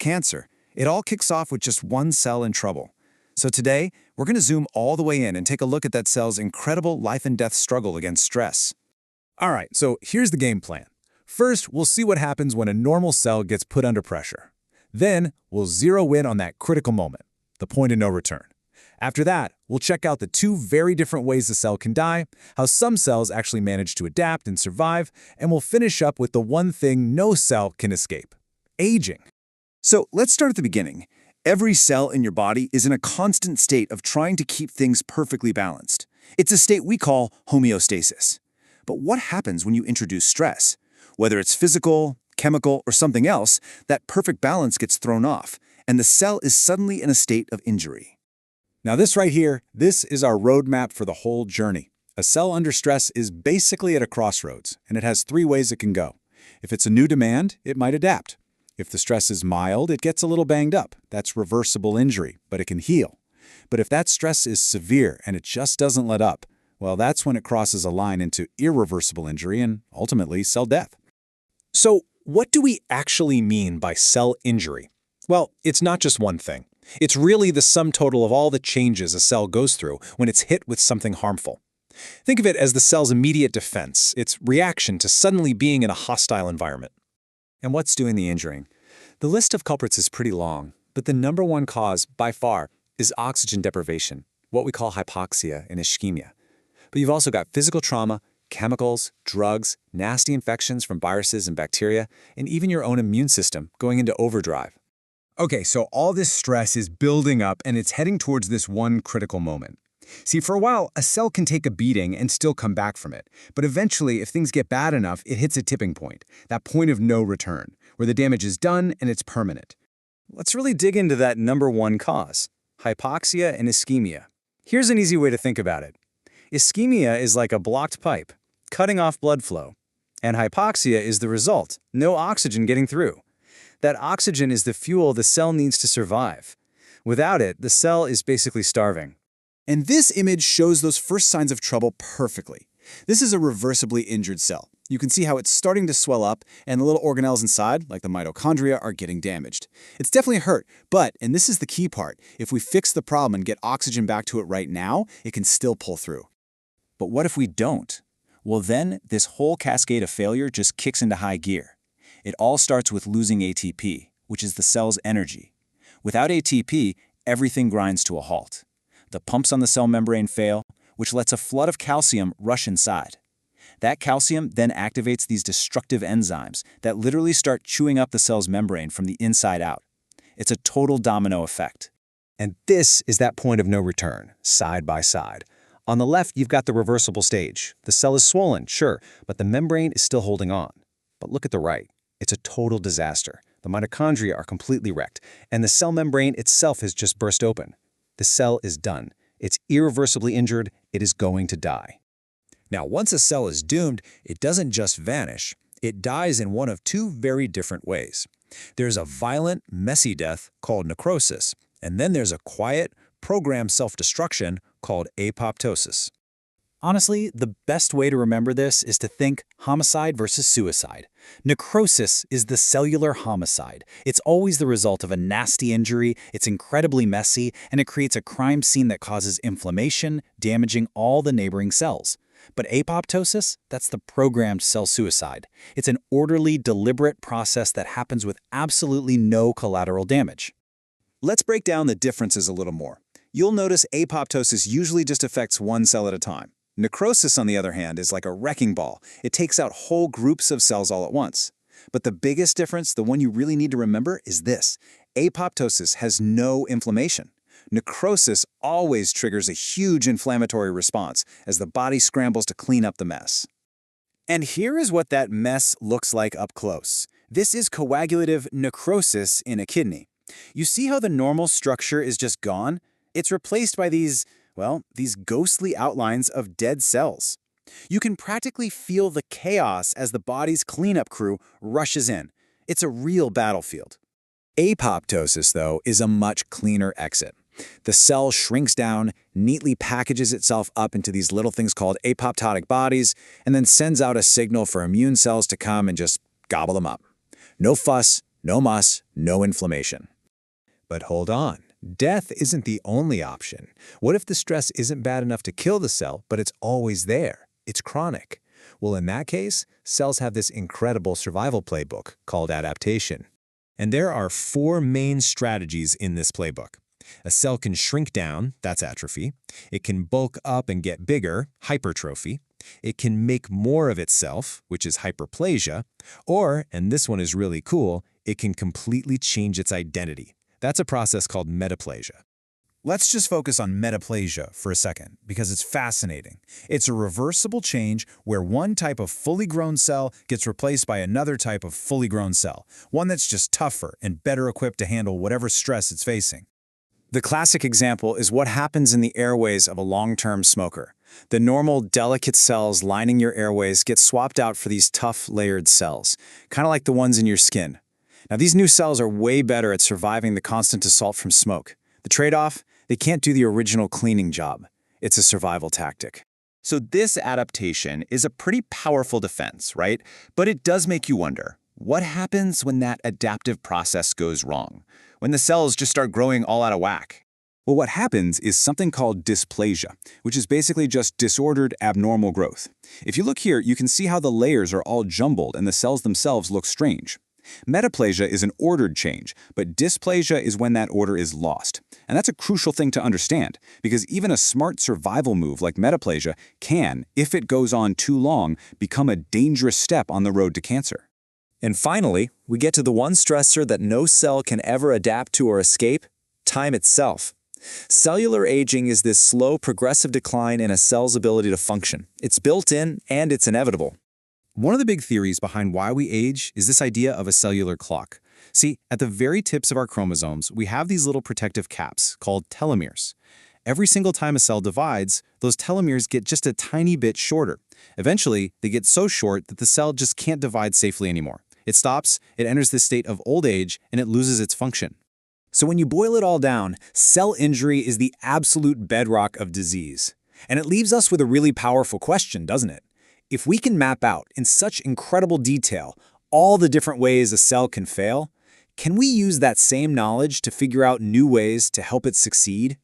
cancer. It all kicks off with just one cell in trouble. So today, we're going to zoom all the way in and take a look at that cell's incredible life and death struggle against stress. All right, so here's the game plan. First, we'll see what happens when a normal cell gets put under pressure. Then, we'll zero in on that critical moment, the point of no return. After that, we'll check out the two very different ways the cell can die, how some cells actually manage to adapt and survive, and we'll finish up with the one thing no cell can escape: aging. So let's start at the beginning. Every cell in your body is in a constant state of trying to keep things perfectly balanced. It's a state we call homeostasis. But what happens when you introduce stress? Whether it's physical, chemical, or something else, that perfect balance gets thrown off, and the cell is suddenly in a state of injury. Now this right here, this is our roadmap for the whole journey. A cell under stress is basically at a crossroads, and it has three ways it can go. If it's a new demand, it might adapt. If the stress is mild, it gets a little banged up. That's reversible injury, but it can heal. But if that stress is severe and it just doesn't let up, well, that's when it crosses a line into irreversible injury and ultimately cell death. So what do we actually mean by cell injury? Well, it's not just one thing. It's really the sum total of all the changes a cell goes through when it's hit with something harmful. Think of it as the cell's immediate defense, its reaction to suddenly being in a hostile environment. And what's doing the injuring? The list of culprits is pretty long, but the number one cause, by far, is oxygen deprivation, what we call hypoxia and ischemia. But you've also got physical trauma, chemicals, drugs, nasty infections from viruses and bacteria, and even your own immune system going into overdrive. Okay, so all this stress is building up and it's heading towards this one critical moment. See, for a while, a cell can take a beating and still come back from it. But eventually, if things get bad enough, it hits a tipping point, that point of no return, where the damage is done and it's permanent. Let's really dig into that number one cause, hypoxia and ischemia. Here's an easy way to think about it. Ischemia is like a blocked pipe, cutting off blood flow. And hypoxia is the result, no oxygen getting through. That oxygen is the fuel the cell needs to survive. Without it, the cell is basically starving. And this image shows those first signs of trouble perfectly. This is a reversibly injured cell. You can see how it's starting to swell up, and the little organelles inside, like the mitochondria, are getting damaged. It's definitely hurt, but, and this is the key part, if we fix the problem and get oxygen back to it right now, it can still pull through. But what if we don't? Well then, this whole cascade of failure just kicks into high gear. It all starts with losing ATP, which is the cell's energy. Without ATP, everything grinds to a halt. The pumps on the cell membrane fail, which lets a flood of calcium rush inside. That calcium then activates these destructive enzymes that literally start chewing up the cell's membrane from the inside out. It's a total domino effect. And this is that point of no return, side by side. On the left, you've got the reversible stage. The cell is swollen, sure, but the membrane is still holding on. But look at the right. It's a total disaster. The mitochondria are completely wrecked, and the cell membrane itself has just burst open. The cell is done. It's irreversibly injured. It is going to die. Now, once a cell is doomed, it doesn't just vanish. It dies in one of two very different ways. There's a violent, messy death called necrosis, and then there's a quiet, programmed self-destruction called apoptosis. Honestly, the best way to remember this is to think homicide versus suicide. Necrosis is the cellular homicide. It's always the result of a nasty injury, it's incredibly messy, and it creates a crime scene that causes inflammation, damaging all the neighboring cells. But apoptosis, that's the programmed cell suicide. It's an orderly, deliberate process that happens with absolutely no collateral damage. Let's break down the differences a little more. You'll notice apoptosis usually just affects one cell at a time. Necrosis, on the other hand, is like a wrecking ball. It takes out whole groups of cells all at once. But the biggest difference, the one you really need to remember, is this. Apoptosis has no inflammation. Necrosis always triggers a huge inflammatory response as the body scrambles to clean up the mess. And here is what that mess looks like up close. This is coagulative necrosis in a kidney. You see how the normal structure is just gone? It's replaced by these ghostly outlines of dead cells. You can practically feel the chaos as the body's cleanup crew rushes in. It's a real battlefield. Apoptosis, though, is a much cleaner exit. The cell shrinks down, neatly packages itself up into these little things called apoptotic bodies, and then sends out a signal for immune cells to come and just gobble them up. No fuss, No muss, no inflammation. But hold on. Death isn't the only option. What if the stress isn't bad enough to kill the cell, but it's always there? It's chronic. Well, in that case, cells have this incredible survival playbook called adaptation. And there are 4 main strategies in this playbook. A cell can shrink down, that's atrophy. It can bulk up and get bigger, hypertrophy. It can make more of itself, which is hyperplasia. Or, and this one is really cool, it can completely change its identity. That's a process called metaplasia. Let's just focus on metaplasia for a second, because it's fascinating. It's a reversible change where one type of fully grown cell gets replaced by another type of fully grown cell, one that's just tougher and better equipped to handle whatever stress it's facing. The classic example is what happens in the airways of a long-term smoker. The normal, delicate cells lining your airways get swapped out for these tough, layered cells, kind of like the ones in your skin. Now, these new cells are way better at surviving the constant assault from smoke. The trade-off? They can't do the original cleaning job. It's a survival tactic. So this adaptation is a pretty powerful defense, right? But it does make you wonder, what happens when that adaptive process goes wrong? When the cells just start growing all out of whack? Well, what happens is something called dysplasia, which is basically just disordered, abnormal growth. If you look here, you can see how the layers are all jumbled and the cells themselves look strange. Metaplasia is an ordered change, but dysplasia is when that order is lost. And that's a crucial thing to understand, because even a smart survival move like metaplasia can, if it goes on too long, become a dangerous step on the road to cancer. And finally, we get to the one stressor that no cell can ever adapt to or escape: time itself. Cellular aging is this slow, progressive decline in a cell's ability to function. It's built in, and it's inevitable. One of the big theories behind why we age is this idea of a cellular clock. See, at the very tips of our chromosomes, we have these little protective caps called telomeres. Every single time a cell divides, those telomeres get just a tiny bit shorter. Eventually, they get so short that the cell just can't divide safely anymore. It stops, it enters this state of old age, and it loses its function. So when you boil it all down, cell injury is the absolute bedrock of disease. And it leaves us with a really powerful question, doesn't it? If we can map out, in such incredible detail, all the different ways a cell can fail, can we use that same knowledge to figure out new ways to help it succeed?